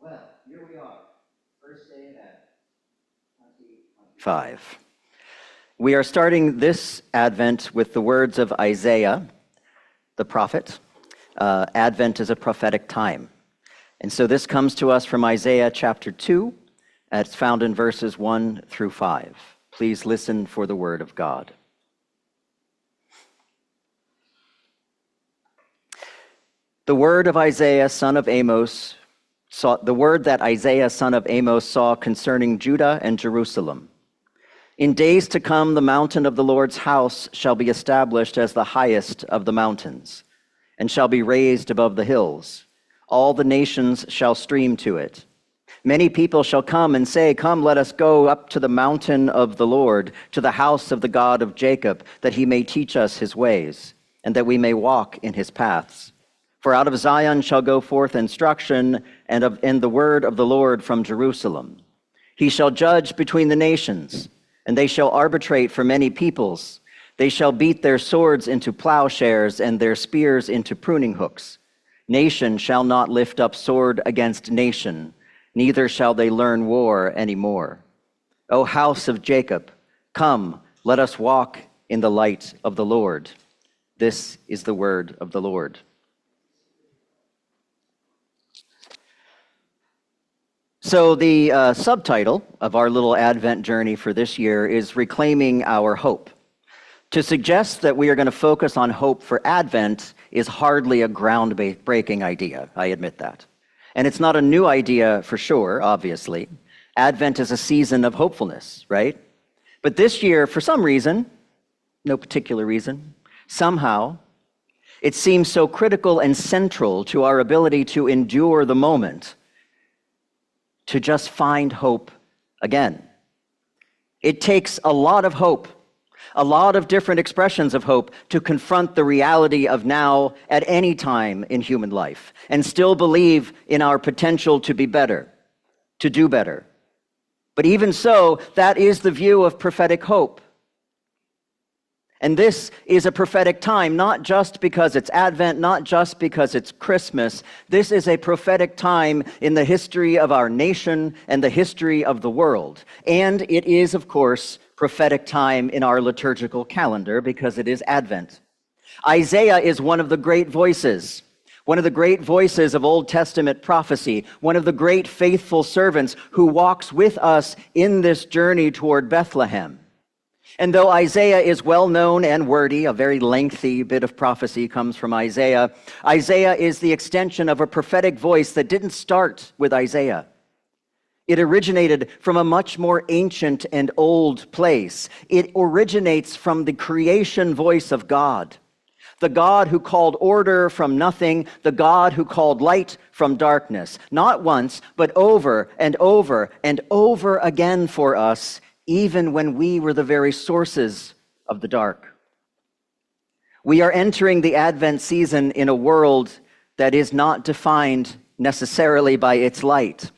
Well, here we are, first day at 2025. We are starting this Advent with the words of Isaiah, the prophet. Advent is a prophetic time. And so this comes to us from Isaiah chapter 2. It's found in verses 1 through 5. Please listen for the word of God. The word of Isaiah, son of Amos, the word that Isaiah, son of Amos, saw concerning Judah and Jerusalem. In days to come, the mountain of the Lord's house shall be established as the highest of the mountains, and shall be raised above the hills. All the nations shall stream to it. Many people shall come and say, "Come, let us go up to the mountain of the Lord, to the house of the God of Jacob, that he may teach us his ways, and that we may walk in his paths. For out of Zion shall go forth instruction, and the word of the Lord from Jerusalem. He shall judge between the nations, and they shall arbitrate for many peoples. They shall beat their swords into plowshares, and their spears into pruning hooks. Nation shall not lift up sword against nation, neither shall they learn war any more. O house of Jacob, come, let us walk in the light of the Lord." This is the word of the Lord. So the subtitle of our little Advent journey for this year is Reclaiming Our Hope. To suggest that we are going to focus on hope for Advent is hardly a groundbreaking idea, I admit that. And it's not a new idea for sure, obviously. Advent is a season of hopefulness, right? But this year, for some reason, no particular reason, somehow, it seems so critical and central to our ability to endure the moment, to just find hope again. It takes a lot of hope, a lot of different expressions of hope to confront the reality of now at any time in human life and still believe in our potential to be better, to do better. But even so, that is the view of prophetic hope. And this is a prophetic time, not just because it's Advent, not just because it's Christmas. This is a prophetic time in the history of our nation and the history of the world. And it is, of course, prophetic time in our liturgical calendar because it is Advent. Isaiah is one of the great voices of Old Testament prophecy, one of the great faithful servants who walks with us in this journey toward Bethlehem. And though Isaiah is well known and wordy, a very lengthy bit of prophecy comes from Isaiah, Isaiah is the extension of a prophetic voice that didn't start with Isaiah. It originated from a much more ancient and old place. It originates from the creation voice of God, the God who called order from nothing, the God who called light from darkness, not once, but over and over and over again for us, even when we were the very sources of the dark. We are entering the Advent season in a world that is not defined necessarily by its light,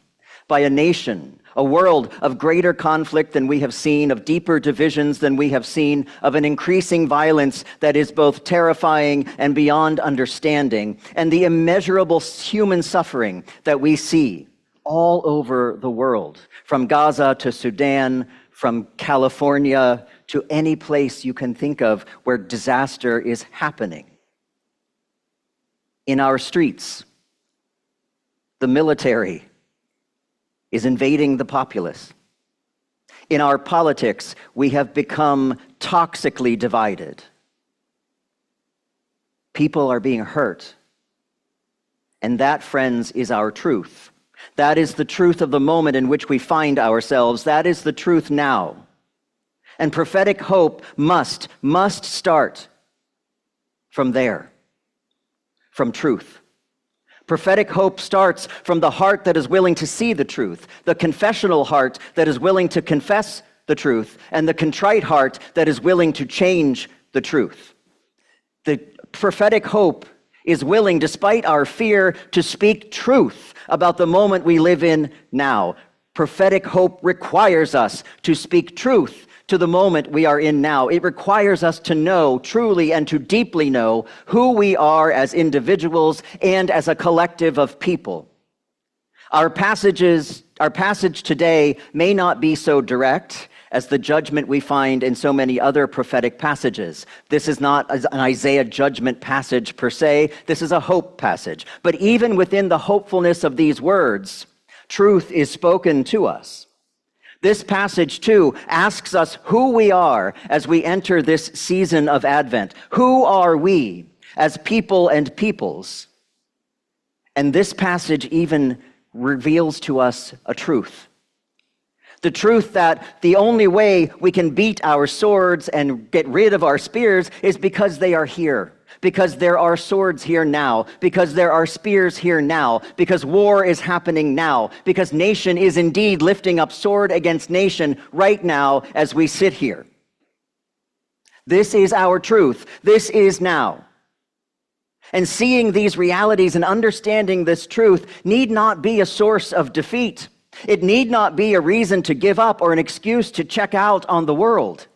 by a nation, a world of greater conflict than we have seen, of deeper divisions than we have seen, of an increasing violence that is both terrifying and beyond understanding, and the immeasurable human suffering that we see all over the world, from Gaza to Sudan, from California to any place you can think of where disaster is happening. In our streets, the military is invading the populace. In our politics, we have become toxically divided. People are being hurt. And that, friends, is our truth. That is the truth of the moment in which we find ourselves. That is the truth now. And prophetic hope must start from there, from truth. Prophetic hope starts from the heart that is willing to see the truth, the confessional heart that is willing to confess the truth, and the contrite heart that is willing to change the truth. The prophetic hope is willing, despite our fear, to speak truth about the moment we live in now. Prophetic hope requires us to speak truth to the moment we are in now. It requires us to know truly and to deeply know who we are as individuals and as a collective of people. Our passage today may not be so direct as the judgment we find in so many other prophetic passages. This is not an Isaiah judgment passage per se. This is a hope passage. But even within the hopefulness of these words, truth is spoken to us. This passage, too, asks us who we are as we enter this season of Advent. Who are we as people and peoples? And this passage even reveals to us a truth. The truth that the only way we can beat our swords and get rid of our spears is because they are here. Because there are swords here now, because there are spears here now, because war is happening now, because nation is indeed lifting up sword against nation right now as we sit here. This is our truth. This is now. And seeing these realities and understanding this truth need not be a source of defeat. It need not be a reason to give up or an excuse to check out on the world.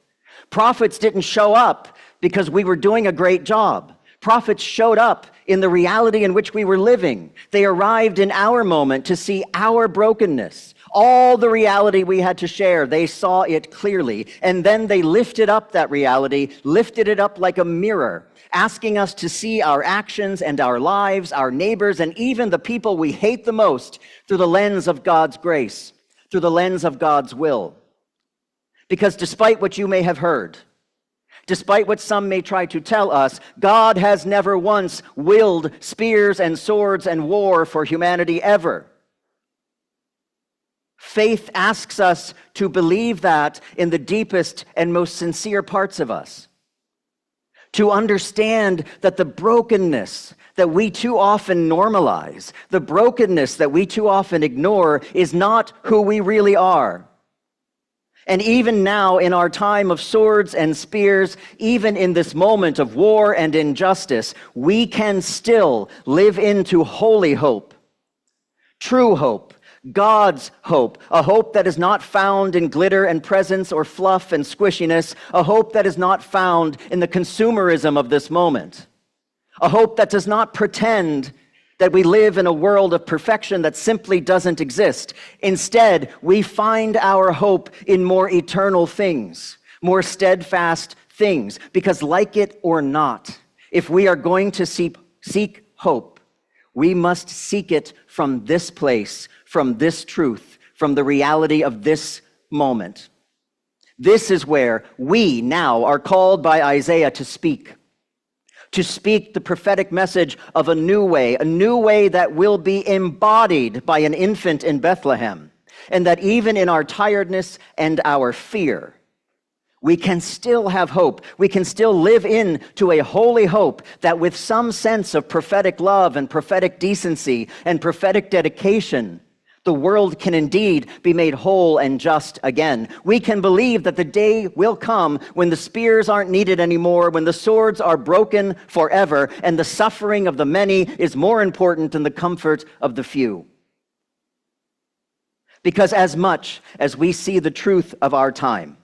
Prophets didn't show up because we were doing a great job. Prophets showed up in the reality in which we were living. They arrived in our moment to see our brokenness. All the reality we had to share, they saw it clearly. And then they lifted up that reality, lifted it up like a mirror, asking us to see our actions and our lives, our neighbors, and even the people we hate the most through the lens of God's grace, through the lens of God's will. Because despite what you may have heard, despite what some may try to tell us, God has never once willed spears and swords and war for humanity ever. Faith asks us to believe that in the deepest and most sincere parts of us. To understand that the brokenness that we too often normalize, the brokenness that we too often ignore, is not who we really are. And even now, in our time of swords and spears, even in this moment of war and injustice, we can still live into holy hope, true hope, God's hope, a hope that is not found in glitter and presence or fluff and squishiness, a hope that is not found in the consumerism of this moment, a hope that does not pretend that we live in a world of perfection that simply doesn't exist. Instead, we find our hope in more eternal things, more steadfast things, because like it or not, if we are going to seek hope, we must seek it from this place, from this truth, from the reality of this moment. This is where we now are called by Isaiah to speak the prophetic message of a new way that will be embodied by an infant in Bethlehem, and that even in our tiredness and our fear, we can still have hope. We can still live into a holy hope that with some sense of prophetic love and prophetic decency and prophetic dedication, the world can indeed be made whole and just again. We can believe that the day will come when the spears aren't needed anymore, when the swords are broken forever, and the suffering of the many is more important than the comfort of the few. Because as much as we see the truth of our time,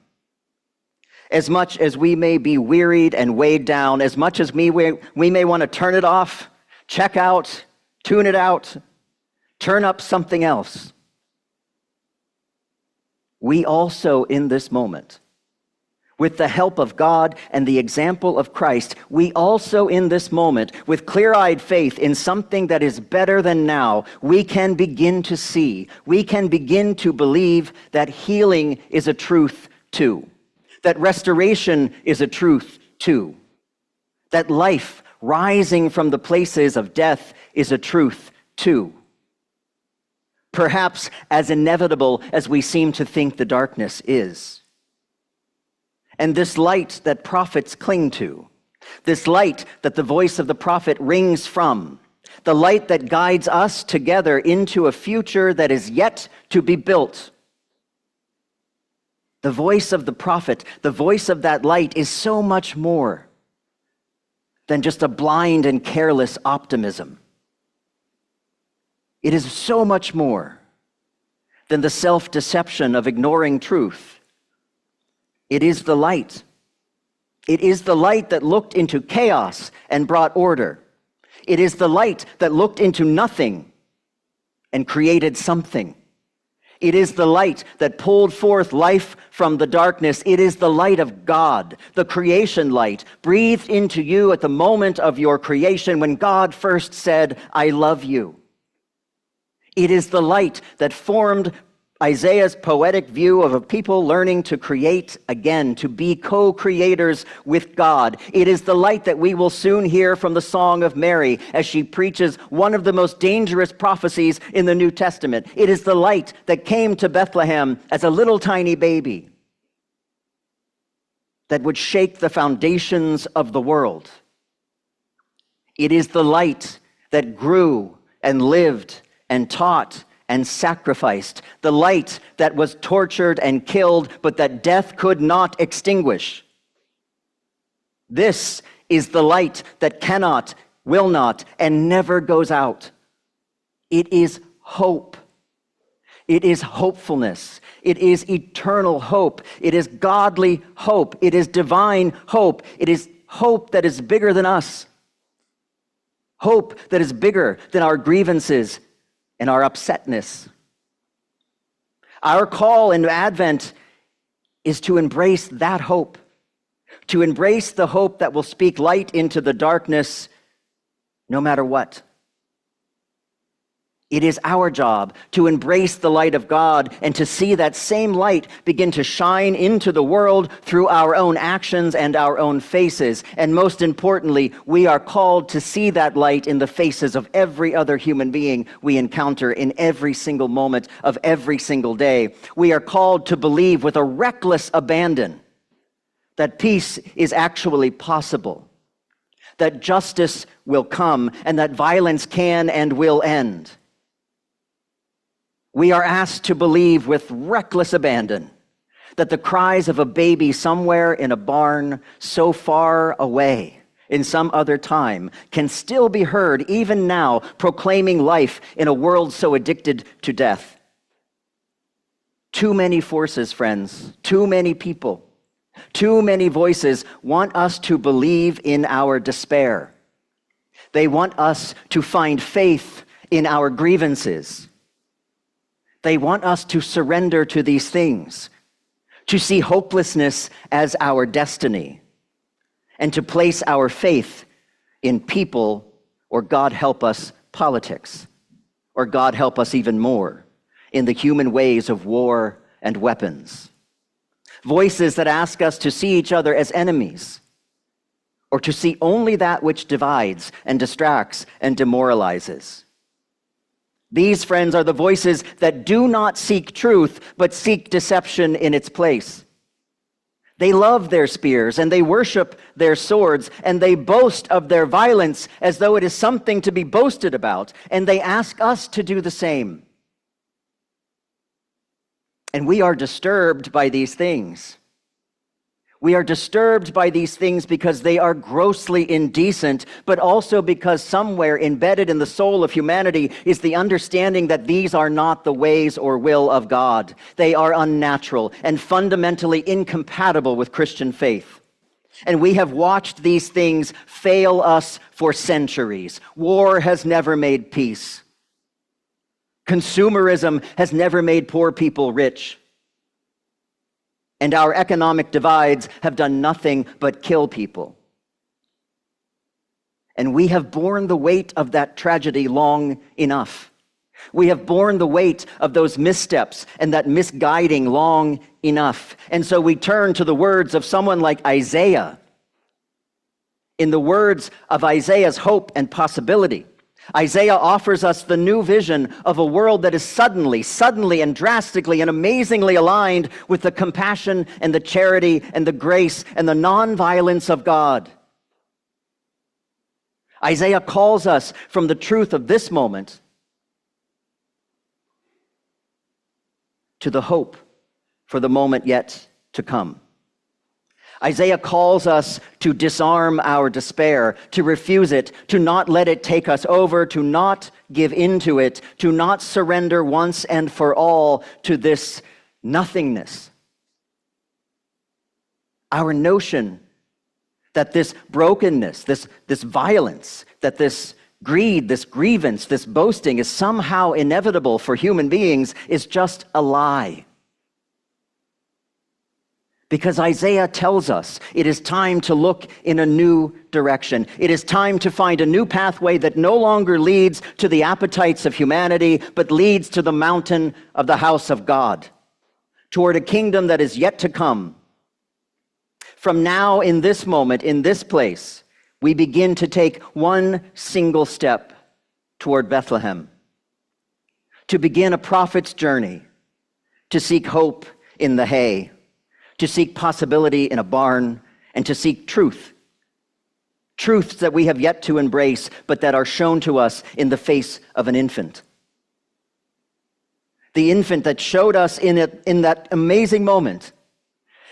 as much as we may be wearied and weighed down, as much as we may want to turn it off, check out, tune it out, turn up something else, we also in this moment, with the help of God and the example of Christ, we also in this moment, with clear-eyed faith in something that is better than now, we can begin to see, we can begin to believe that healing is a truth too, that restoration is a truth too, that life rising from the places of death is a truth too. Perhaps as inevitable as we seem to think the darkness is. And this light that prophets cling to, this light that the voice of the prophet rings from, the light that guides us together into a future that is yet to be built. The voice of the prophet, the voice of that light is so much more than just a blind and careless optimism. It is so much more than the self-deception of ignoring truth. It is the light. It is the light that looked into chaos and brought order. It is the light that looked into nothing and created something. It is the light that pulled forth life from the darkness. It is the light of God, the creation light, breathed into you at the moment of your creation when God first said, "I love you." It is the light that formed Isaiah's poetic view of a people learning to create again, to be co-creators with God. It is the light that we will soon hear from the Song of Mary as she preaches one of the most dangerous prophecies in the New Testament. It is the light that came to Bethlehem as a little tiny baby that would shake the foundations of the world. It is the light that grew and lived and taught and sacrificed, the light that was tortured and killed, but that death could not extinguish. This is the light that cannot, will not, and never goes out. It is hope. It is hopefulness. It is eternal hope. It is godly hope. It is divine hope. It is hope that is bigger than us. Hope that is bigger than our grievances and our upsetness. Our call in Advent is to embrace that hope, to embrace the hope that will speak light into the darkness no matter what. It is our job to embrace the light of God and to see that same light begin to shine into the world through our own actions and our own faces. And most importantly, we are called to see that light in the faces of every other human being we encounter in every single moment of every single day. We are called to believe with a reckless abandon that peace is actually possible, that justice will come, and that violence can and will end. We are asked to believe with reckless abandon that the cries of a baby somewhere in a barn so far away in some other time can still be heard even now, proclaiming life in a world so addicted to death. Too many forces, friends, too many people, too many voices want us to believe in our despair. They want us to find faith in our grievances. They want us to surrender to these things, to see hopelessness as our destiny, and to place our faith in people, or God help us, politics, or God help us even more, in the human ways of war and weapons. Voices that ask us to see each other as enemies, or to see only that which divides and distracts and demoralizes. These, friends, are the voices that do not seek truth, but seek deception in its place. They love their spears, and they worship their swords, and they boast of their violence as though it is something to be boasted about, and they ask us to do the same. And we are disturbed by these things. We are disturbed by these things because they are grossly indecent, but also because somewhere embedded in the soul of humanity is the understanding that these are not the ways or will of God. They are unnatural and fundamentally incompatible with Christian faith. And we have watched these things fail us for centuries. War has never made peace. Consumerism has never made poor people rich. And our economic divides have done nothing but kill people. And we have borne the weight of that tragedy long enough. We have borne the weight of those missteps and that misguiding long enough. And so we turn to the words of someone like Isaiah. In the words of Isaiah's hope and possibility, Isaiah offers us the new vision of a world that is suddenly and drastically and amazingly aligned with the compassion and the charity and the grace and the nonviolence of God. Isaiah calls us from the truth of this moment to the hope for the moment yet to come. Isaiah calls us to disarm our despair, to refuse it, to not let it take us over, to not give into it, to not surrender once and for all to this nothingness. Our notion that this brokenness, this violence, that this greed, this grievance, this boasting is somehow inevitable for human beings is just a lie. Because Isaiah tells us it is time to look in a new direction. It is time to find a new pathway that no longer leads to the appetites of humanity, but leads to the mountain of the house of God, toward a kingdom that is yet to come. From now, in this moment, in this place, we begin to take one single step toward Bethlehem, to begin a prophet's journey, to seek hope in the hay, to seek possibility in a barn, and to seek truth. Truths that we have yet to embrace, but that are shown to us in the face of an infant. The infant that showed us in that amazing moment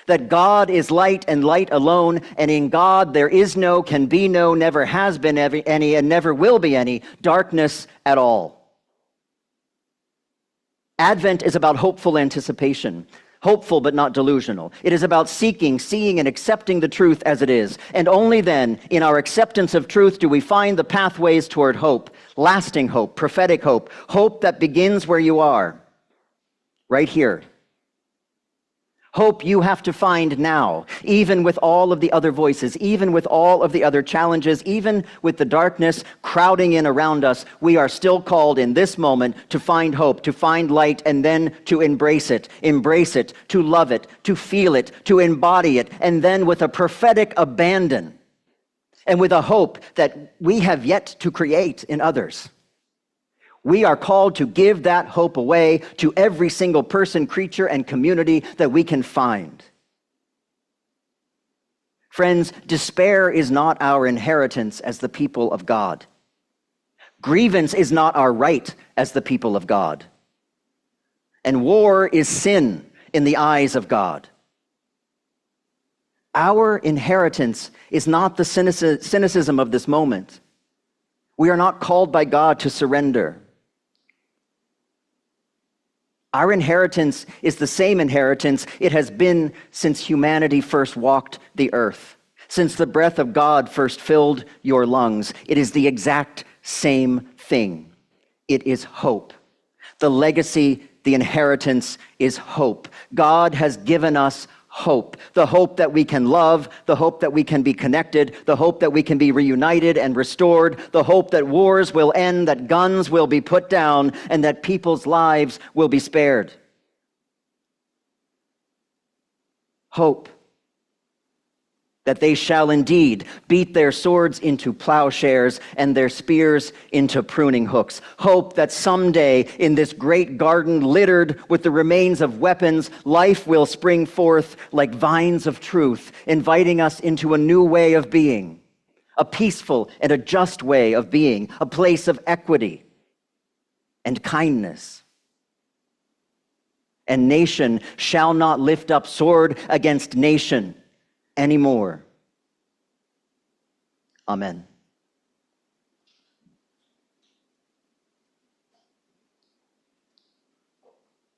that God is light and light alone, and in God there is no, can be no, never has been any, and never will be any darkness at all. Advent is about hopeful anticipation. Hopeful but not delusional. It is about seeking, seeing, and accepting the truth as it is. And only then, in our acceptance of truth, do we find the pathways toward hope, lasting hope, prophetic hope, hope that begins where you are, right here. Hope you have to find now, even with all of the other voices, even with all of the other challenges, even with the darkness crowding in around us, we are still called in this moment to find hope, to find light, and then to embrace it, to love it, to feel it, to embody it, and then with a prophetic abandon and with a hope that we have yet to create in others. We are called to give that hope away to every single person, creature, and community that we can find. Friends, despair is not our inheritance as the people of God. Grievance is not our right as the people of God. And war is sin in the eyes of God. Our inheritance is not the cynicism of this moment. We are not called by God to surrender. Our inheritance is the same inheritance it has been since humanity first walked the earth, since the breath of God first filled your lungs. It is the exact same thing. It is hope. The legacy, the inheritance is hope. God has given us hope. The hope that we can love, the hope that we can be connected, the hope that we can be reunited and restored, the hope that wars will end, that guns will be put down, and that people's lives will be spared. Hope that they shall indeed beat their swords into plowshares and their spears into pruning hooks. Hope that someday in this great garden littered with the remains of weapons, life will spring forth like vines of truth, inviting us into a new way of being, a peaceful and a just way of being, a place of equity and kindness. And nation shall not lift up sword against nation anymore. Amen.